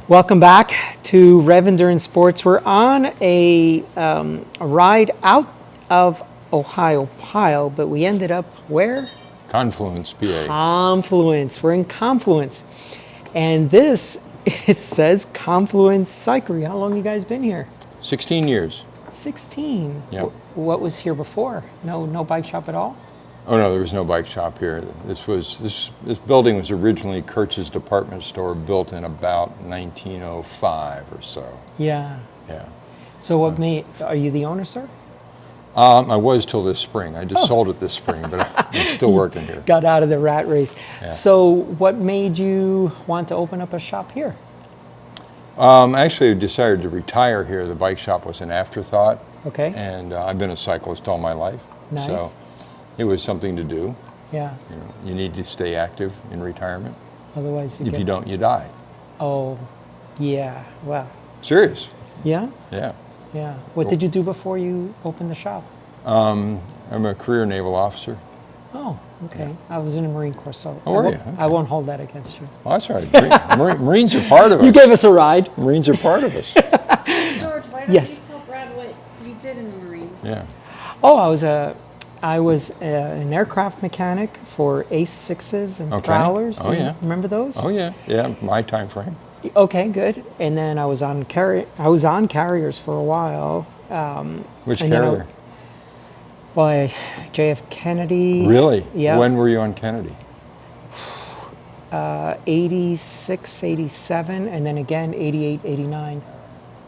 Welcome back to Rev Endurance Sports. We're on a ride out of Ohiopyle, but we ended up where? Confluence, PA. Confluence. We're in Confluence. And this, it says Confluence Cyclery. How long have you guys been here? 16 years. 16? Yep. What was here before? No bike shop at all? Oh no, there was no bike shop here. This building was originally Kurtz's department store, built in about 1905 or so. Yeah. Yeah. So are you the owner, sir? I was till this spring. I just sold it this spring, but I'm still working here. Got out of the rat race. Yeah. So what made you want to open up a shop here? Actually, I decided to retire here. The bike shop was an afterthought. Okay. And I've been a cyclist all my life. Nice. So it was something to do. Yeah. You need to stay active in retirement. Otherwise, If you don't, you die. Oh, yeah. Well. Serious. Yeah. Yeah. Yeah. What did you do before you opened the shop? I'm a career naval officer. Oh, okay. I was in the Marine Corps, so I won't hold that against you. Well, that's right. Marines are part of us. You gave us a ride. Marines are part of us. George, why don't you tell Brad what you did in the Marines? Yeah. Oh, I was an aircraft mechanic for Ace-6s and Prowlers. Oh, yeah. Remember those? Oh, yeah. Yeah, my time frame. Okay, good. And then I was on carriers for a while. Which carrier? JF Kennedy. Really? Yeah. When were you on Kennedy? 86, 87, and then again 88, 89.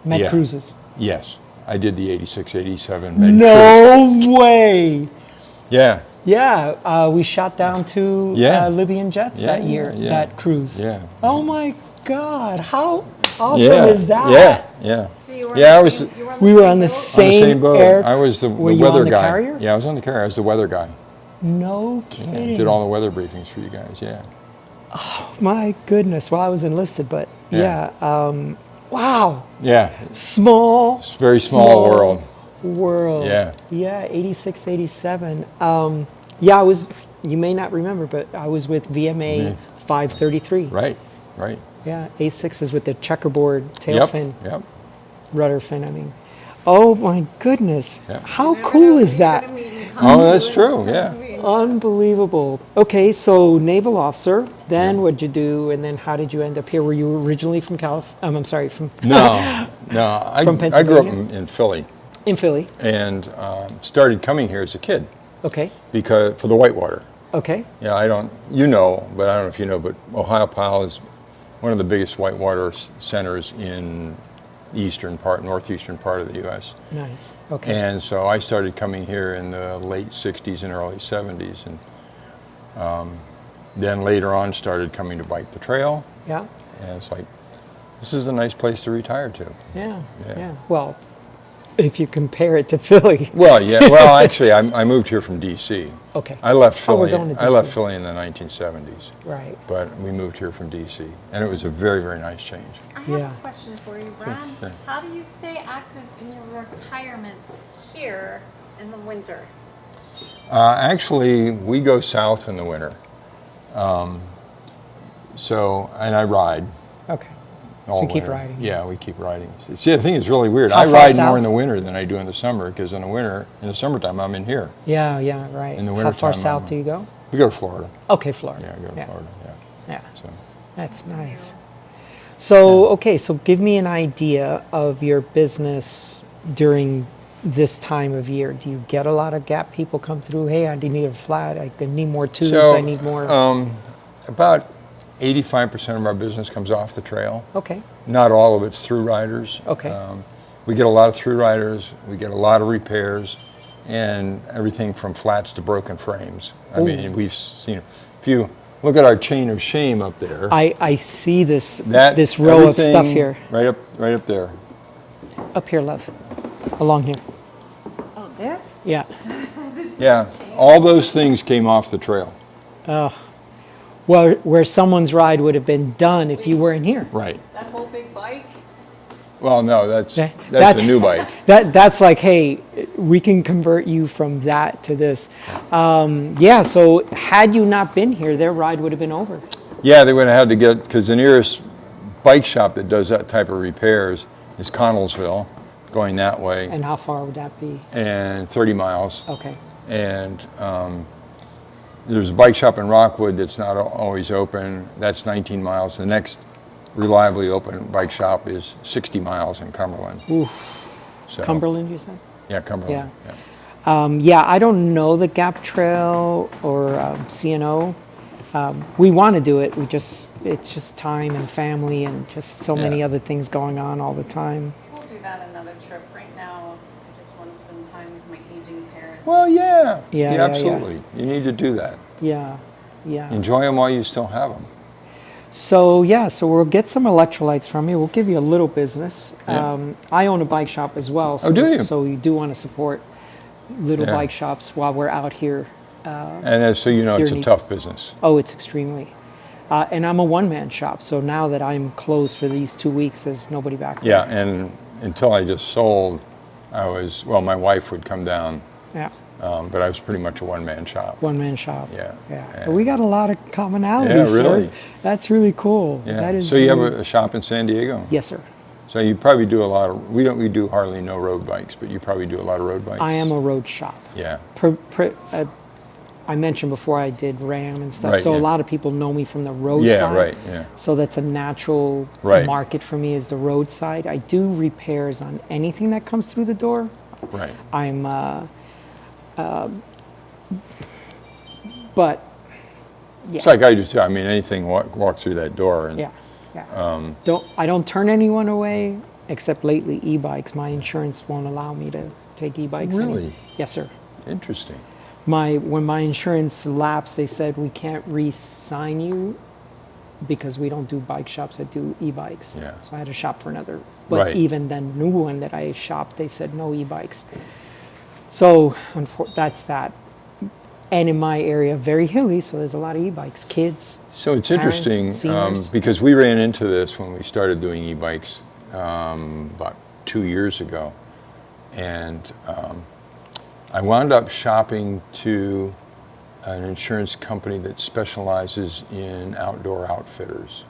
Med cruises. Yes. I did the 86, 87 med cruise. Way. Yeah. Yeah. We shot down two Libyan jets that year, that cruise. Yeah. Oh my God. How awesome is that? Yeah. So you were we were on the same boat. air. I was the were you weather on the guy. Carrier? Yeah, I was on the carrier. I was the weather guy. No kidding. Yeah, did all the weather briefings for you guys, yeah. Oh my goodness. Well, I was enlisted, but wow. Yeah. Small. It's a very small world. Yeah. Yeah, 86, 87. I was, you may not remember, but I was with VMA 533. Right. Yeah, A6 is with the checkerboard tail fin. Yep. Rudder fin, I mean. Oh my goodness. Yep. How cool is that? Oh, that's true, yeah. Unbelievable. Okay, so naval officer, then what'd you do, and then how did you end up here? Were you originally from from... No. From I grew up in Philly. In Philly. And started coming here as a kid. Okay. For the whitewater. Okay. Yeah, but I don't know if you know, but Ohiopyle is one of the biggest whitewater centers in northeastern part of the U.S. Nice. Okay. And so I started coming here in the late 60s and early 70s, and then later on started coming to bike the trail. Yeah. And it's like, this is a nice place to retire to. Yeah. Well, if you compare it to Philly. Well, yeah. Well, actually, I moved here from D.C. Okay. I left Philly. We're going to DC. I left Philly in the 1970s. Right. But we moved here from D.C. and it was a very, very nice change. I have a question for you, Brad. Sure. How do you stay active in your retirement here in the winter? Actually, we go south in the winter. And I ride. Okay. So we keep riding. Yeah, we keep riding. See, the thing is really weird. How I far ride south? more in the winter than I do in the summer, because in the summertime, I'm in here. Yeah, right. In the How wintertime, far south do you go? We go to Florida. Okay, Florida. Yeah, we go to Florida, Yeah. So. That's nice. So, okay, so give me an idea of your business during this time of year. Do you get a lot of Gap people come through? Hey, I need a flat. I need more tubes. I need more. About 85% of our business comes off the trail. Okay. Not all of it's through riders. Okay. We get a lot of through riders. We get a lot of repairs, and everything from flats to broken frames. I mean, we've seen. If you look at our chain of shame up there. I see this row of stuff here. Right up there. Up here, love. Along here. Oh, this? Yeah. Yeah. All those things came off the trail. Oh. Well, where someone's ride would have been done if you weren't here. Right. That whole big bike? Well, no, that's a new bike. That's like, hey, we can convert you from that to this. So had you not been here, their ride would have been over. Yeah, they would have had to get, because the nearest bike shop that does that type of repairs is Connellsville, going that way, And how far would that be? and 30 miles. Okay. And there's a bike shop in Rockwood that's not always open. That's 19 miles. The next reliably open bike shop is 60 miles in Cumberland. Oof. So, Cumberland, you said? Yeah, Cumberland. Yeah. Yeah. Yeah, I don't know the Gap Trail or CNO. We want to do it. It's just time and family and just so many Yeah. other things going on all the time. We'll do that another trip. Right now, I just want to spend time with my aging parents. Well, yeah. Yeah, Absolutely. You need to do that. Yeah, yeah. Enjoy them while you still have them. So we'll get some electrolytes from you. We'll give you a little business. Yeah. I own a bike shop as well. So, Oh, do you? So you do want to support little Yeah. bike shops while we're out here. And so you know, it's a You're tough business. Oh, it's extremely. And I'm a one-man shop, so now that I'm closed for these 2 weeks, there's nobody back there. Yeah, and until I just sold, my wife would come down, Yeah, but I was pretty much a one-man shop. one-man shop. Yeah. Yeah. Yeah. But we got a lot of commonalities, Yeah, sir. really. That's really cool. Yeah. That is So you have really- a shop in San Diego? Yes, sir. So you probably do a lot of, we do hardly no road bikes, but you probably do a lot of road bikes? I am a road shop. Yeah. I mentioned before I did RAM and stuff, Right, so yeah. a lot of people know me from the road Yeah, side. right, yeah. So that's a natural Right. market for me is the road side. I do repairs on anything that comes through the door. Right. I'm, but yeah, It's like I do too. I mean, anything walk through that door. And, yeah, yeah. I don't turn anyone away except lately e-bikes. My insurance won't allow me to take e-bikes. Really? Yes, sir. Interesting. When my insurance lapsed, they said we can't re-sign you because we don't do bike shops that do e-bikes. Yeah. So I had to shop for another. But Right. even the new one that I shopped, they said no e-bikes. So that's that. And in my area, very hilly, so there's a lot of e-bikes. Kids. So it's Parents, interesting seniors. because we ran into this when we started doing e-bikes about 2 years ago. And I wound up shopping to an insurance company that specializes in outdoor outfitters.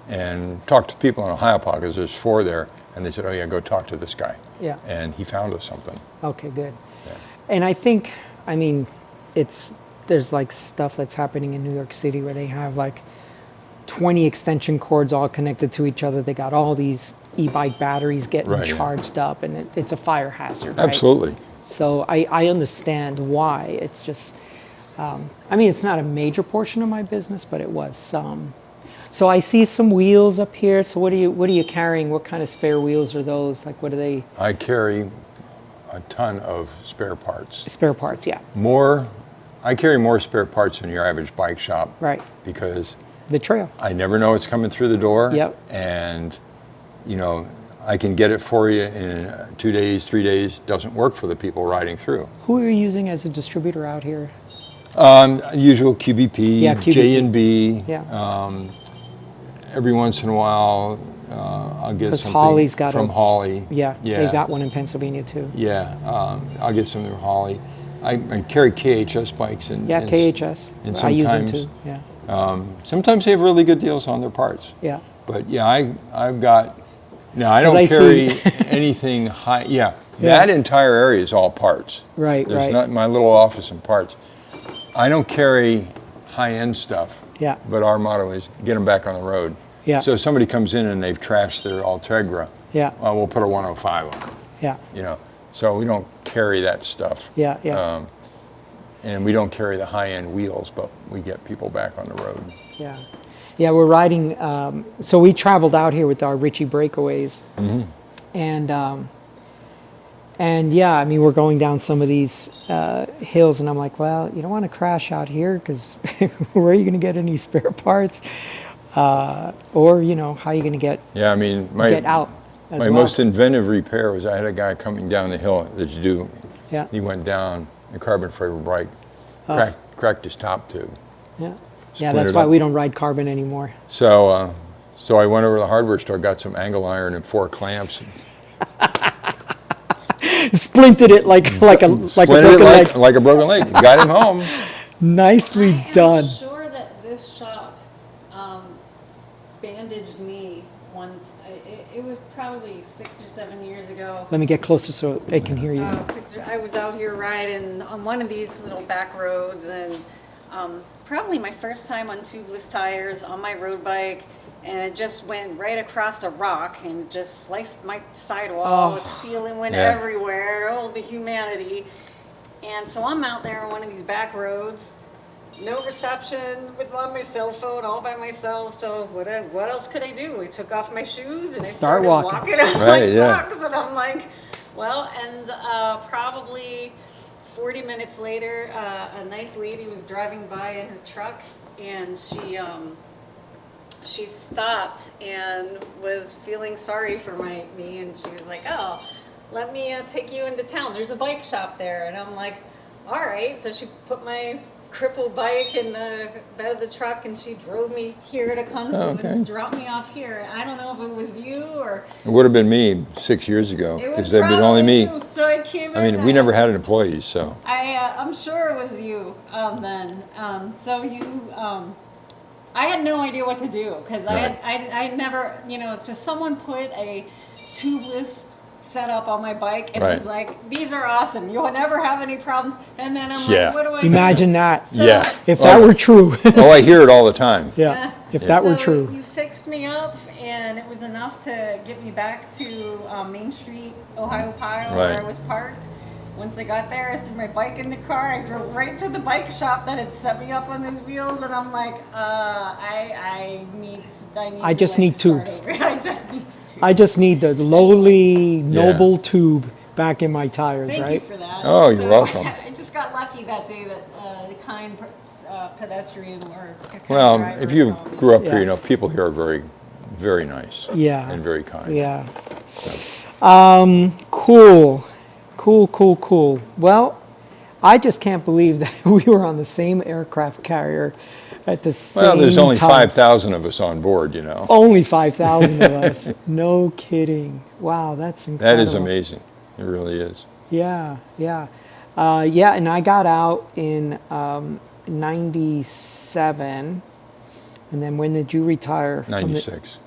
And talked to people in Ohiopyle because there's 4 there. And they said, oh yeah, go talk to this guy. Yeah. And he found us something. Okay, good. Yeah. And I think, there's like stuff that's happening in New York City where they have like 20 extension cords all connected to each other. They got all these e-bike batteries getting Right, yeah. charged up, and it's a fire hazard. Right? Absolutely. So I understand why. It's just, it's not a major portion of my business, but it was some. So I see some wheels up here. So what are you carrying? What kind of spare wheels are those? Like, what are they? I carry a ton of spare parts. Spare parts, yeah. I carry more spare parts than your average bike shop. Right. Because The trail. I never know what's coming through the door. Yep. And, I can get it for you in 2 days, 3 days. Doesn't work for the people riding through. Who are you using as a distributor out here? Usual QBP, Yeah, QBP. J&B. Yeah. Every once in a while, I'll get 'Cause something Holly's got from Holly. Yeah, Yeah. they got one in Pennsylvania too. Yeah, I'll get some from Holly. I carry KHS bikes and Yeah, KHS. And I use them sometimes too. Yeah, sometimes they have really good deals on their parts. yeah. But yeah, I've got. No, I 'Cause don't I carry see- anything high. Yeah, Yeah. that entire area is all parts. Right, There's right. not my little office and parts. I don't carry high-end stuff. Yeah. But our motto is get them back on the road. Yeah. So if somebody comes in and they've trashed their Ultegra, Yeah. well, we'll put a 105 on it. Yeah, So we don't carry that stuff. yeah, yeah, And we don't carry the high-end wheels, but we get people back on the road. yeah. Yeah, we're riding. So we traveled out here with our Richie breakaways, and yeah, we're going down some of these hills, and I'm like, well, you don't want to crash out here because where are you going to get any spare parts? Or how are you going to get Yeah, get out? As my well? most inventive repair was I had a guy coming down the hill that you do. Yeah. He went down a carbon fiber bike, cracked his top tube. Yeah, Splintered that's why up. we don't ride carbon anymore. So I went over to the hardware store, got some angle iron and 4 clamps. Splinted it like a broken Splintered it leg. like a broken leg. Got him home. I Nicely am done. sure that this shop bandaged knee once. It was probably 6 or 7 years ago. Let me get closer so I can hear you. I was out here riding on one of these little back roads, and probably my first time on tubeless tires on my road bike, and it just went right across a rock and just sliced my sidewall. Oh. The ceiling went Yeah. everywhere. Oh, the humanity. And so I'm out there on one of these back roads, no reception, on my cell phone, all by myself. So what else could I do? I took off my shoes and I Start started walking. walking on my Right, yeah. socks. And I'm like, well, and probably 40 minutes later, a nice lady was driving by in her truck, and she stopped and was feeling sorry for me, and she was like, oh, let me take you into town. There's a bike shop there. And I'm like, all right. So she put my crippled bike in the bed of the truck, and she drove me here to Confluence, okay. dropped me off here. I don't know if it was you or It would have been me 6 years ago, it was because there'd been only me. you. So I came in. I mean, we never had employees, so. I'm sure it was you then. So you, I had no idea what to do, because Right. I never, it's just someone put a tubeless setup on my bike and Right. was like, these are awesome. You'll never have any problems. And then I'm Yeah. like, what do I do? Imagine that. So- Yeah. If that were true. Oh, I hear it all the time. Yeah. If that were So true. you fixed me up, and it was enough to get me back to Main Street, Ohiopyle, where Right. I was parked. Once I got there, I threw my bike in the car. I drove right to the bike shop that had set me up on those wheels, and I'm like, I need I to, just like, need start tubes. over. I just need tubes. I just need the lowly, noble tube back in my tires, Thank right? you for that. Oh, you're welcome. I just got lucky that day that the kind pedestrian or kind Well, driver if you saw me. grew up Yeah. here, you know, people here are very, very nice. Yeah. And very kind. Yeah. Cool. Well, I just can't believe that we were on the same aircraft carrier at the same time. Well, there's only 5,000 of us on board, you know. Only 5,000 of us. No kidding. Wow, that's incredible. That is amazing. It really is. Yeah. And I got out in 97. And then when did you retire? from the- 96.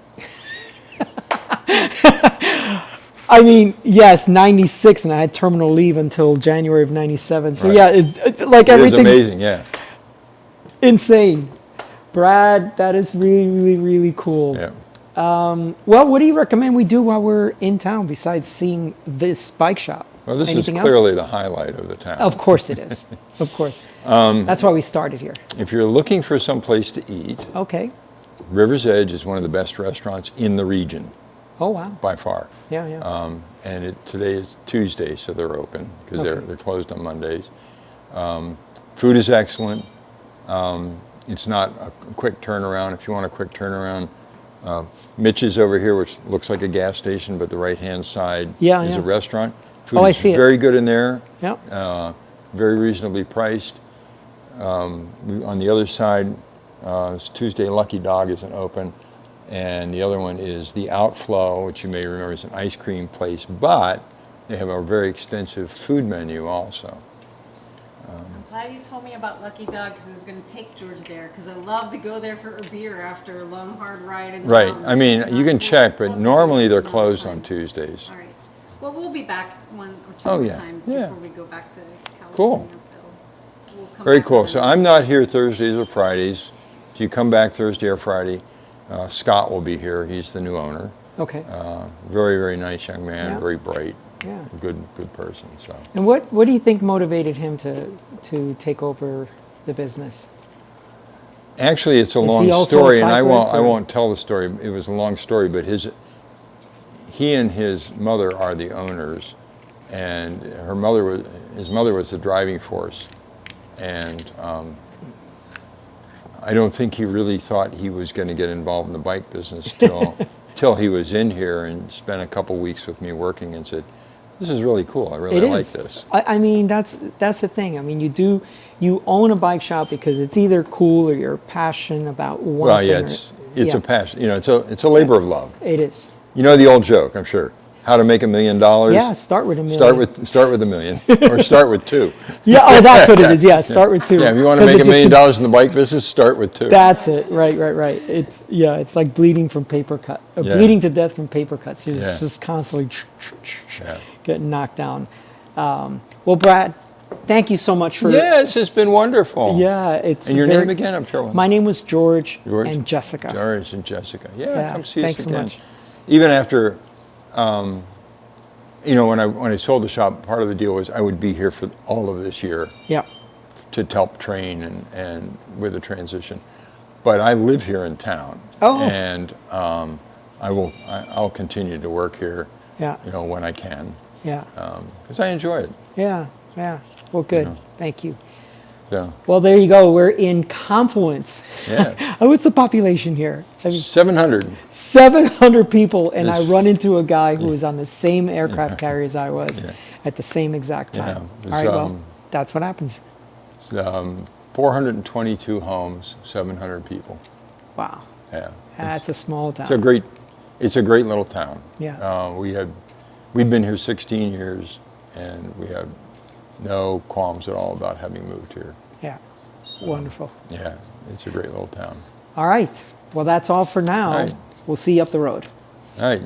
I mean, yes, 96, and I had terminal leave until January of 97. So Right. yeah, it's like It is everything's amazing, yeah. insane. Brad, that is really cool. Yeah. Well, what do you recommend we do while we're in town besides seeing this bike shop? Well, this Anything is else? clearly the highlight of the town. Of course it is. Of course. That's why we started here. If you're looking for some place to eat, Okay. River's Edge is one of the best restaurants in the region, Oh, wow. by far. Yeah. And today is Tuesday, so they're open, because Okay. they're closed on Mondays. Food is excellent. It's not a quick turnaround. If you want a quick turnaround, Mitch is over here, which looks like a gas station, but the right-hand side Yeah, is yeah. a restaurant. Food Oh, I is see it. very good in there. Yep. Very reasonably priced. On the other side, it's Tuesday Lucky Dog isn't open, and the other one is the Outflow, which you may remember is an ice cream place, but they have a very extensive food menu also. I'm glad you told me about Lucky Dog, because I was going to take George there, because I love to go there for a beer after a long, hard ride in the Right. mountains. I mean, It's you not can cool. check, but We'll do normally it they're another closed time. on Tuesdays. All right. Well, we'll be back one or two Oh, more yeah. times Yeah. before we go back to California. Cool. So we'll come Very back cool. with So another- I'm not here Thursdays or Fridays. If you come back Thursday or Friday, Scott will be here. He's the new owner. Okay. Very, very nice young man, Yeah. very bright, Yeah. good person. So. And what do you think motivated him to take over the business? Actually, it's a Is he long also a story, and I cyclist, or- won't tell the story. It was a long story, but he and his mother are the owners, and his mother was the driving force, and I don't think he really thought he was going to get involved in the bike business till he was in here and spent a couple weeks with me working and said, "This is really cool. I really like this." I mean, that's the thing. I mean, you own a bike shop because it's either cool or you're passionate about one Well, thing. yeah, or- it's yeah, a passion. You know, it's a labor of love. It is. You know the old joke, I'm sure. how to make $1 million. Yeah, start with $1 million. Start with $1 million, or start with 2. Yeah, oh, that's what it is. Yeah, start with 2. Yeah, if you want to 'Cause make it $1 million just- in the bike business, start with 2. That's it. Right. It's like bleeding from paper cut, or Yeah. bleeding to death from paper cuts. You're Yeah. just constantly Yeah. getting knocked down. Well, Brad, thank you so much for. Yeah, it's just been wonderful. Yeah, it's. And your very- name again? I'm sure. My name was George, George and Jessica. George and Jessica. Yeah, Yeah, come see thanks us so again. much. Even after, when I sold the shop, part of the deal was I would be here for all of this year Yeah. to help train and with the transition. But I live here in town. Oh. And I'll continue to work here. Yeah. When I can, Yeah. because I enjoy it. Yeah. Well, good. Thank you. So, Well, there you go. We're in Confluence. yeah, What's the population here? I mean, 700. 700 people, and I It's- run into a guy who was on the same aircraft carrier as I was Yeah. at the same exact Yeah, time. it's, All right, well, that's what happens. 422 homes, 700 people. Wow, Yeah, that's a small town. it's a great little town. Yeah. We've been here 16 years, and we have no qualms at all about having moved here. Yeah, wonderful. Yeah, it's a great little town. All right, well, that's all for now. All right. We'll see you up the road. All right.